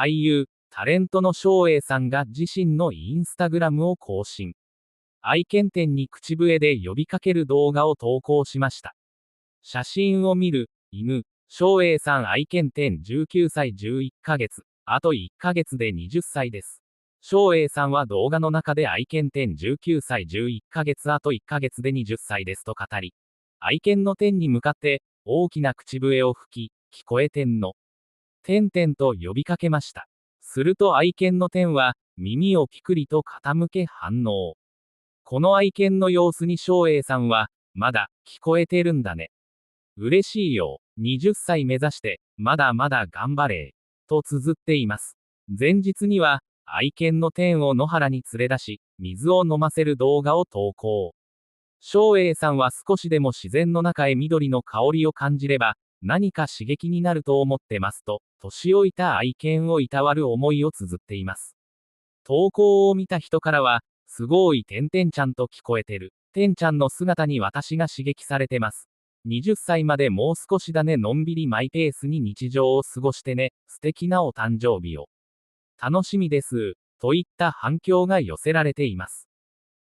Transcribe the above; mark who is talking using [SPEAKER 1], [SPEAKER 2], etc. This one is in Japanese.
[SPEAKER 1] 俳優、タレントの照英さんが自身のインスタグラムを更新。愛犬店に口笛で呼びかける動画を投稿しました。写真を見る、犬、照英さん愛犬店19歳11ヶ月、あと1ヶ月で20歳です。照英さんは動画の中で愛犬店19歳11ヶ月あと1ヶ月で20歳ですと語り、愛犬の天に向かって大きな口笛を吹き、聞こえ天の天々と呼びかけました。すると愛犬の天は耳をピクリと傾け反応。この愛犬の様子に照英さんは、まだ聞こえてるんだね。嬉しいよ。20歳目指して、まだまだ頑張れ。と綴っています。前日には、愛犬の天を野原に連れ出し、水を飲ませる動画を投稿。照英さんは少しでも自然の中へ緑の香りを感じれば、何か刺激になると思ってますと、年老いた愛犬をいたわる思いを綴っています。投稿を見た人からは、すごいてんてんちゃんと聞こえてる。てんちゃんの姿に私が刺激されてます。20歳までもう少しだね、のんびりマイペースに日常を過ごしてね、素敵なお誕生日を。楽しみです。といった反響が寄せられています。